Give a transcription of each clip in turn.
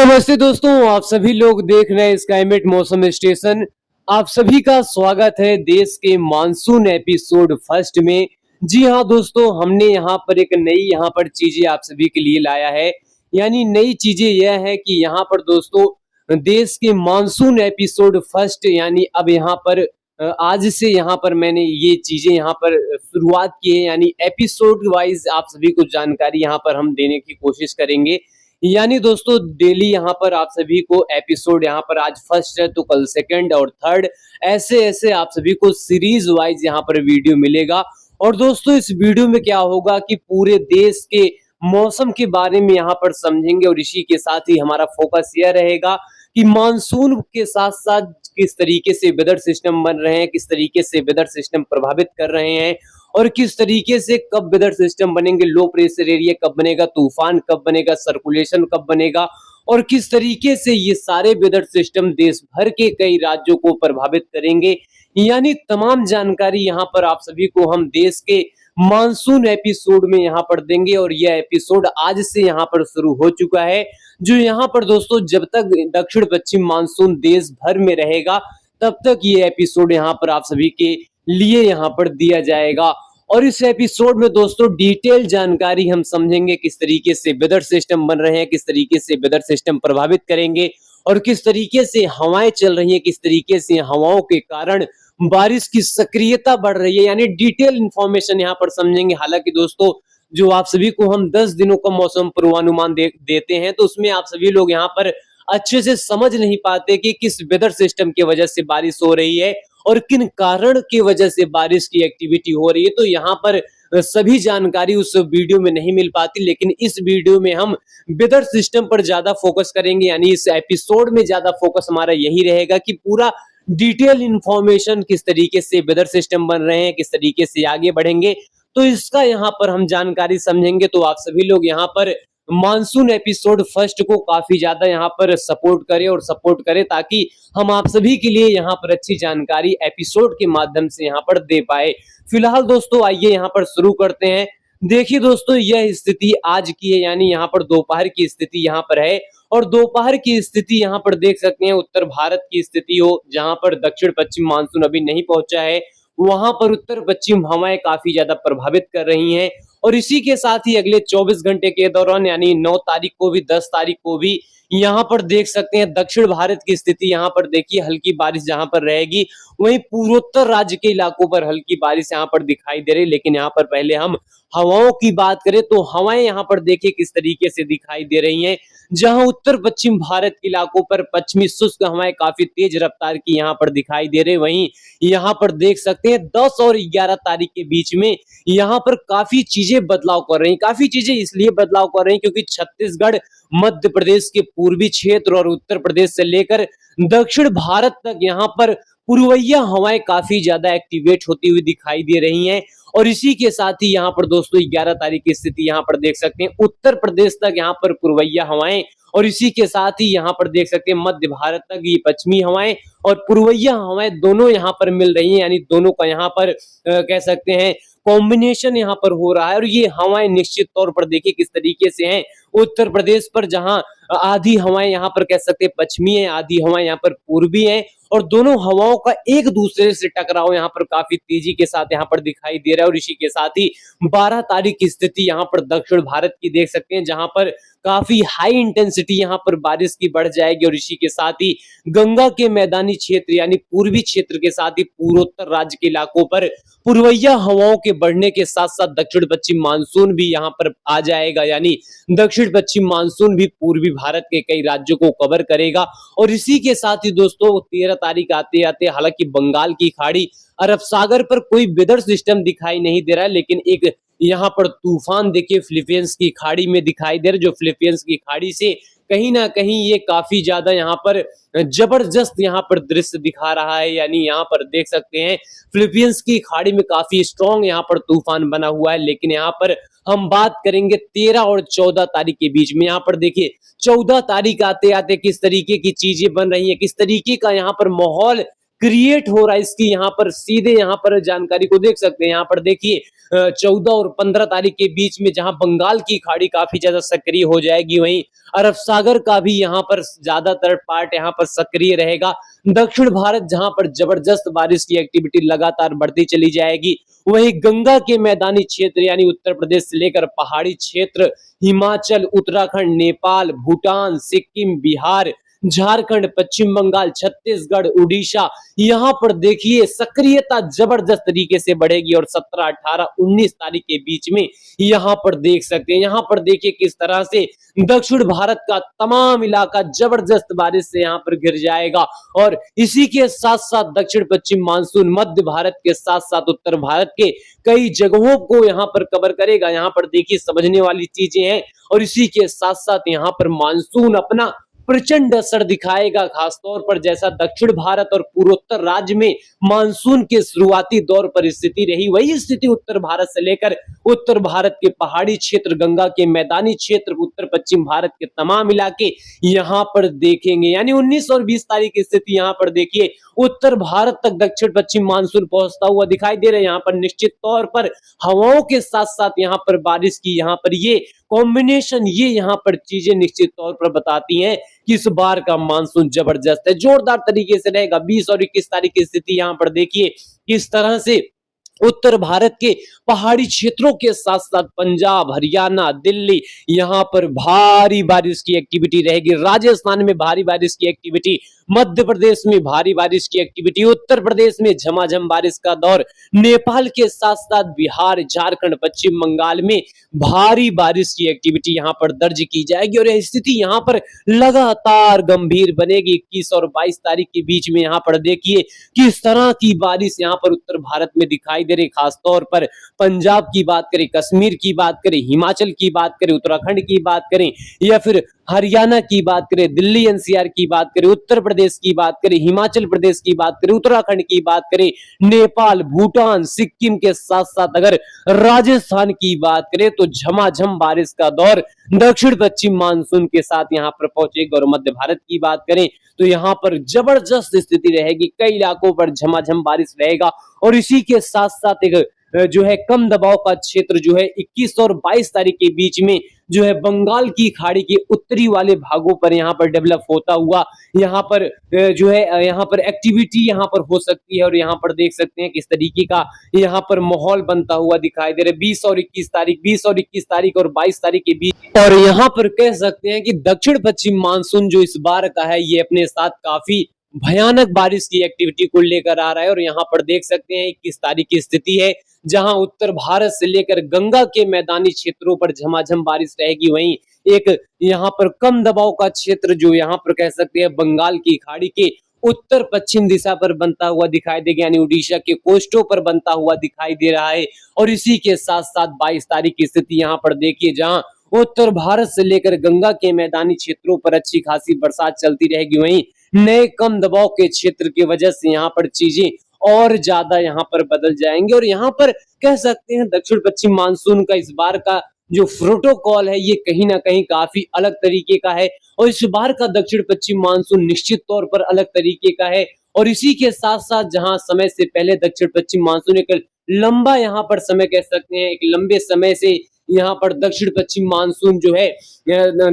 नमस्ते दोस्तों, आप सभी लोग देख रहे हैं स्काईमेट मौसम स्टेशन। आप सभी का स्वागत है देश के मानसून एपिसोड फर्स्ट में। जी हाँ दोस्तों, हमने यहाँ पर एक नई चीजें आप सभी के लिए लाया है। यानी नई चीजें यह है कि यहाँ पर दोस्तों देश के मानसून एपिसोड फर्स्ट यानी अब यहाँ पर आज से यहाँ पर मैंने ये चीजें यहाँ पर शुरुआत की है। यानी एपिसोड वाइज आप सभी को जानकारी यहाँ पर हम देने की कोशिश करेंगे। यानी दोस्तों डेली यहाँ पर आप सभी को एपिसोड यहाँ पर आज फर्स्ट है तो कल सेकंड और थर्ड, ऐसे ऐसे आप सभी को सीरीज वाइज यहाँ पर वीडियो मिलेगा। और दोस्तों इस वीडियो में क्या होगा कि पूरे देश के मौसम के बारे में यहाँ पर समझेंगे और इसी के साथ ही हमारा फोकस यह रहेगा कि मानसून के साथ साथ किस तरीके से वेदर सिस्टम बन रहे हैं, किस तरीके से वेदर सिस्टम प्रभावित कर रहे हैं और किस तरीके से कब वेदर सिस्टम बनेंगे, लो प्रेशर एरिया कब बनेगा, तूफान कब बनेगा, सर्कुलेशन कब बनेगा और किस तरीके से ये सारे वेदर सिस्टम देश भर के कई राज्यों को प्रभावित करेंगे। यानी तमाम जानकारी यहाँ पर आप सभी को हम देश के मानसून एपिसोड में यहाँ पर देंगे और यह एपिसोड आज से यहाँ पर शुरू हो चुका है। जो यहाँ पर दोस्तों जब तक दक्षिण पश्चिम मानसून देश भर में रहेगा तब तक ये एपिसोड यहाँ पर आप सभी के लिए यहाँ पर दिया जाएगा। और इस एपिसोड में दोस्तों डिटेल जानकारी हम समझेंगे किस तरीके से वेदर सिस्टम बन रहे हैं, किस तरीके से वेदर सिस्टम प्रभावित करेंगे और किस तरीके से हवाएं चल रही हैं, किस तरीके से हवाओं के कारण बारिश की सक्रियता बढ़ रही है। यानी डिटेल इंफॉर्मेशन यहाँ पर समझेंगे। हालांकि दोस्तों जो आप सभी को हम 10 दिनों का मौसम पूर्वानुमान देते हैं तो उसमें आप सभी लोग यहाँ पर अच्छे से समझ नहीं पाते कि किस वेदर सिस्टम की वजह से बारिश हो रही है और किन कारण की वजह से बारिश की एक्टिविटी हो रही है। तो यहाँ पर सभी जानकारी उस वीडियो में नहीं मिल पाती, लेकिन इस वीडियो में हम वेदर सिस्टम पर ज्यादा फोकस करेंगे। यानी इस एपिसोड में ज्यादा फोकस हमारा यही रहेगा कि पूरा डिटेल इंफॉर्मेशन किस तरीके से वेदर सिस्टम बन रहे हैं, किस तरीके से आगे बढ़ेंगे, तो इसका यहाँ पर हम जानकारी समझेंगे। तो आप सभी लोग यहाँ पर मानसून एपिसोड फर्स्ट को काफी ज्यादा यहाँ पर सपोर्ट करें ताकि हम आप सभी के लिए यहाँ पर अच्छी जानकारी एपिसोड के माध्यम से यहाँ पर दे पाए। फिलहाल दोस्तों आइए यहाँ पर शुरू करते हैं। देखिए दोस्तों यह स्थिति आज की है, यानी यहाँ पर दोपहर की स्थिति यहाँ पर है और दोपहर की स्थिति यहाँ पर देख सकते हैं उत्तर भारत की स्थिति हो, जहां पर दक्षिण पश्चिम मानसून अभी नहीं पहुंचा है, वहां पर उत्तर पश्चिम हवाएं काफी ज्यादा प्रभावित कर रही हैं। और इसी के साथ ही अगले 24 घंटे के दौरान यानी 9 तारीख को भी 10 तारीख को भी यहाँ पर देख सकते हैं दक्षिण भारत की स्थिति। यहाँ पर देखिए हल्की बारिश जहां पर रहेगी, वहीं पूर्वोत्तर राज्य के इलाकों पर हल्की बारिश यहाँ पर दिखाई दे रही। लेकिन यहाँ पर पहले हम हवाओं की बात करें तो हवाएं यहाँ पर देखिए किस तरीके से दिखाई दे रही हैं। जहां उत्तर पश्चिम भारत के इलाकों पर पश्चिमी शुष्क हवाएं काफी तेज रफ्तार की यहाँ पर दिखाई दे रही, वहीं यहाँ पर देख सकते हैं 10 और 11 तारीख के बीच में यहाँ पर काफी चीजें बदलाव कर रही हैं। काफी चीजें इसलिए बदलाव कर रही हैं क्योंकि छत्तीसगढ़, मध्य प्रदेश के पूर्वी क्षेत्र और उत्तर प्रदेश से लेकर दक्षिण भारत तक यहाँ पर पूर्वैया हवाएं काफी ज्यादा एक्टिवेट होती हुई दिखाई दे रही हैं। और इसी के साथ ही यहाँ पर दोस्तों 11 तारीख की स्थिति यहाँ पर देख सकते हैं उत्तर प्रदेश तक यहाँ पर पूर्वैया हवाएं और इसी के साथ ही यहाँ पर देख सकते हैं मध्य भारत तक ये पश्चिमी हवाएं और पूर्वैया हवाएं दोनों यहाँ पर मिल रही हैं। यानी दोनों का यहाँ पर कह सकते हैं कॉम्बिनेशन यहाँ पर हो रहा है। और ये हवाएं निश्चित तौर पर देखिए किस तरीके से हैं उत्तर प्रदेश पर, जहां आधी हवाएं यहाँ पर कह सकते हैं पश्चिमी है, आधी हवाएं यहाँ पर पूर्वी है और दोनों हवाओं का एक दूसरे से टकराव यहाँ पर काफी तेजी के साथ यहाँ पर दिखाई दे रहा है। और इसी के साथ ही 12 तारीख की स्थिति यहाँ पर दक्षिण भारत की देख सकते हैं, जहां पर काफी हाई इंटेंसिटी यहाँ पर बारिश की बढ़ जाएगी। और इसी के साथ ही गंगा के मैदानी क्षेत्र यानी पूर्वी क्षेत्र के साथ ही पूर्वोत्तर राज्य के इलाकों पर पूर्वैया हवाओं के बढ़ने के साथ साथ दक्षिण पश्चिम मानसून भी यहाँ पर आ जाएगा। यानी दक्षिण पश्चिम मानसून भी पूर्वी भारत के कई राज्यों को कवर करेगा। और इसी के साथ ही दोस्तों 13 तारीख आते आते हालांकि बंगाल की खाड़ी, अरब सागर पर कोई वेदर सिस्टम दिखाई नहीं दे रहा है, लेकिन एक यहाँ पर तूफान देखिए फिलीपींस की खाड़ी में दिखाई दे रहा है, जो फिलीपींस की खाड़ी से कहीं ना कहीं ये काफी ज्यादा यहाँ पर जबरदस्त यहाँ पर दृश्य दिखा रहा है। यानी यहाँ पर देख सकते हैं फिलीपींस की खाड़ी में काफी स्ट्रॉन्ग यहाँ पर तूफान बना हुआ है। लेकिन यहाँ पर हम बात करेंगे 13 और 14 तारीख के बीच में। यहाँ पर देखिए 14 तारीख आते आते किस तरीके की चीजें बन रही है, किस तरीके का यहाँ पर माहौल क्रिएट हो रहा है, इसकी यहाँ पर सीधे यहाँ पर जानकारी को देख सकते हैं। यहाँ पर देखिए 14 और 15 तारीख के बीच में जहां बंगाल की खाड़ी काफी ज्यादा सक्रिय हो जाएगी, वहीं अरब सागर का भी यहाँ पर ज्यादातर पार्ट यहाँ पर सक्रिय रहेगा। दक्षिण भारत जहां पर जबरदस्त बारिश की एक्टिविटी लगातार बढ़ती चली जाएगी, वहीं गंगा के मैदानी क्षेत्र यानी उत्तर प्रदेश से लेकर पहाड़ी क्षेत्र, हिमाचल, उत्तराखंड, नेपाल, भूटान, सिक्किम, बिहार, झारखंड, पश्चिम बंगाल, छत्तीसगढ़, उड़ीसा, यहाँ पर देखिए सक्रियता जबरदस्त तरीके से बढ़ेगी और 17, 18, 19 तारीख के बीच में यहाँ पर देख सकते हैं। यहाँ पर देखिए किस तरह से दक्षिण भारत का तमाम इलाका जबरदस्त बारिश से यहाँ पर घिर जाएगा और इसी के साथ साथ दक्षिण पश्चिम मानसून मध्य भारत के साथ साथ उत्तर भारत के कई जगहों को यहाँ पर कवर करेगा। यहाँ पर देखिए समझने वाली चीजें हैं और इसी के साथ साथ यहाँ पर मानसून अपना प्रचंड असर दिखाएगा, खासतौर पर जैसा दक्षिण भारत और पूर्वोत्तर राज्य में मानसून के शुरुआती दौर पर स्थिति रही, वही स्थिति उत्तर भारत से लेकर उत्तर भारत के पहाड़ी क्षेत्र, गंगा के मैदानी क्षेत्र, उत्तर पश्चिम भारत के तमाम इलाके यहाँ पर देखेंगे। यानी 19 और 20 तारीख की स्थिति यहाँ पर देखिए उत्तर भारत तक दक्षिण पश्चिम मानसून पहुंचता हुआ दिखाई दे रहा है। यहाँ पर निश्चित तौर पर हवाओं के साथ साथ यहाँ पर बारिश की यहाँ पर ये कॉम्बिनेशन, ये यहाँ पर चीजें निश्चित तौर पर बताती हैं कि इस बार का मानसून जबरदस्त है, जोरदार तरीके से रहेगा। 20 और 21 तारीख की स्थिति यहाँ पर देखिए किस तरह से उत्तर भारत के पहाड़ी क्षेत्रों के साथ साथ पंजाब, हरियाणा, दिल्ली, यहाँ पर भारी बारिश की एक्टिविटी रहेगी। राजस्थान में भारी बारिश की एक्टिविटी, मध्य प्रदेश में भारी बारिश की एक्टिविटी, उत्तर प्रदेश में झमाझम बारिश का दौर, नेपाल के साथ साथ बिहार, झारखंड, पश्चिम बंगाल में भारी बारिश की एक्टिविटी यहाँ पर दर्ज की जाएगी और यह स्थिति यहाँ पर लगातार गंभीर बनेगी। 21 और 22 तारीख के बीच में यहाँ पर देखिए किस तरह की बारिश यहाँ पर उत्तर भारत में दिखाई दे रही। खासतौर पर पंजाब की बात करें, कश्मीर की बात करें, हिमाचल की बात करें, उत्तराखंड की बात करें या फिर हरियाणा की बात करें, दिल्ली एनसीआर की बात करें, उत्तर प्रदेश की बात करें, हिमाचल प्रदेश की बात करें, उत्तराखंड की बात करें, नेपाल, भूटान, सिक्किम के साथ साथ अगर राजस्थान की बात करें तो झमाझम बारिश का दौर दक्षिण पश्चिम मानसून के साथ यहाँ पर पहुंचेगा। और मध्य भारत की बात करें तो यहाँ पर जबरदस्त स्थिति रहेगी, कई इलाकों पर झमाझम बारिश रहेगा और इसी के साथ साथ एक जो है कम दबाव का क्षेत्र जो है 21 और 22 तारीख के बीच में जो है बंगाल की खाड़ी के उत्तरी वाले भागों पर यहाँ पर डेवलप होता हुआ यहाँ पर जो है यहाँ पर एक्टिविटी यहाँ पर हो सकती है और यहाँ पर देख सकते हैं किस तरीके का यहाँ पर माहौल बनता हुआ दिखाई दे रहा है। 20 और 21 तारीख और 22 तारीख के बीच और यहाँ पर कह सकते हैं कि दक्षिण पश्चिम मानसून जो इस बार का है ये अपने साथ काफी भयानक बारिश की एक्टिविटी को लेकर आ रहा है और यहाँ पर देख सकते हैं 21 तारीख की स्थिति है जहां उत्तर भारत से लेकर गंगा के मैदानी क्षेत्रों पर झमाझम बारिश रहेगी, वहीं एक यहाँ पर कम दबाव का क्षेत्र जो यहाँ पर कह सकते हैं बंगाल की खाड़ी के उत्तर पश्चिम दिशा पर बनता हुआ दिखाई देगा, यानी उड़ीसा के कोस्टों पर बनता हुआ दिखाई दे रहा है। और इसी के साथ साथ 22 तारीख की स्थिति यहाँ पर देखिए जहां उत्तर भारत से लेकर गंगा के मैदानी क्षेत्रों पर अच्छी खासी बरसात चलती रहेगी, वहीं नए कम दबाव के क्षेत्र की वजह से यहाँ पर चीजें और ज्यादा यहाँ पर बदल जाएंगे। और यहाँ पर कह सकते हैं दक्षिण पश्चिम मानसून का इस बार का जो प्रोटोकॉल है ये कहीं ना कहीं काफी अलग तरीके का है और इस बार का दक्षिण पश्चिम मानसून निश्चित तौर पर अलग तरीके का है। और इसी के साथ साथ जहां समय से पहले दक्षिण पश्चिम मानसून एक लंबा यहाँ पर समय कह सकते हैं, एक लंबे समय से यहाँ पर दक्षिण पश्चिम मानसून जो है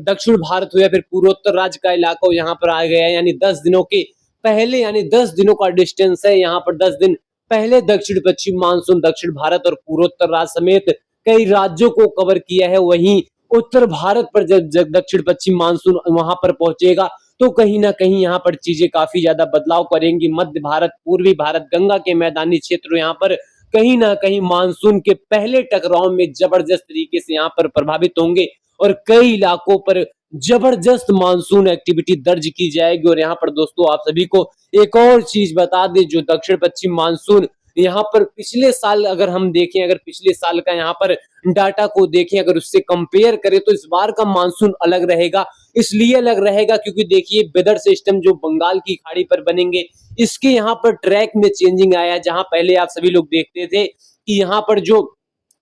दक्षिण भारत हो या फिर पूर्वोत्तर राज्य का इलाका यहाँ पर आ गया है, यानी 10 दिनों के पहले, यानी 10 दिनों का डिस्टेंस है। यहाँ पर 10 दिन पहले दक्षिण पश्चिम मानसून दक्षिण भारत और पूर्वोत्तर राज्य समेत कई राज्यों को कवर किया है, वहीं उत्तर भारत पर जब दक्षिण पश्चिम मानसून वहां पर पहुंचेगा तो कहीं ना कहीं यहाँ पर चीजें काफी ज्यादा बदलाव करेंगी। मध्य भारत, पूर्वी भारत, गंगा के मैदानी क्षेत्र यहाँ पर कहीं ना कहीं मानसून के पहले टकराव में जबरदस्त तरीके से यहाँ पर प्रभावित होंगे और कई इलाकों पर जबरदस्त मानसून एक्टिविटी दर्ज की जाएगी। और यहाँ पर दोस्तों आप सभी को एक और चीज बता दें, जो दक्षिण पश्चिम मानसून यहाँ पर पिछले साल अगर हम देखें, अगर पिछले साल का यहाँ पर डाटा को देखें, अगर उससे कंपेयर करें तो इस बार का मानसून अलग रहेगा। इसलिए अलग रहेगा क्योंकि देखिए वेदर सिस्टम जो बंगाल की खाड़ी पर बनेंगे इसके यहाँ पर ट्रैक में चेंजिंग आया है। जहां पहले आप सभी लोग देखते थे कि यहाँ पर जो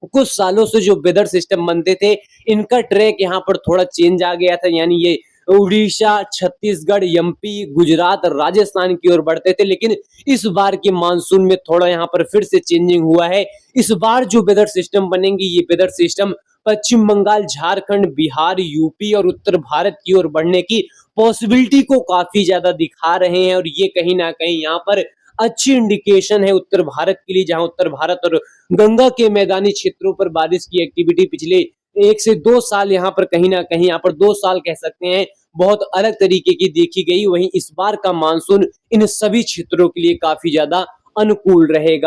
कुछ सालों से जो वेदर सिस्टम बनते थे इनका ट्रैक यहाँ पर थोड़ा चेंज आ गया था, यानी ये उड़ीसा, छत्तीसगढ़, एमपी, गुजरात, राजस्थान की ओर बढ़ते थे, लेकिन इस बार के मानसून में थोड़ा यहाँ पर फिर से चेंजिंग हुआ है। इस बार जो वेदर सिस्टम बनेंगे, ये वेदर सिस्टम पश्चिम बंगाल, झारखंड, बिहार, यूपी और उत्तर भारत की ओर बढ़ने की पॉसिबिलिटी को काफी ज्यादा दिखा रहे हैं, और ये कहीं ना कहीं यहाँ पर अच्छी इंडिकेशन है उत्तर भारत के लिए, जहां उत्तर भारत और गंगा के मैदानी क्षेत्रों पर बारिश की एक्टिविटी पिछले 1 से 2 साल यहाँ पर कहीं ना कहीं, यहाँ पर 2 साल कह सकते हैं, बहुत अलग तरीके की देखी गई। वहीं इस बार का मानसून इन सभी क्षेत्रों के लिए काफी ज्यादा अनुकूल रहेगा।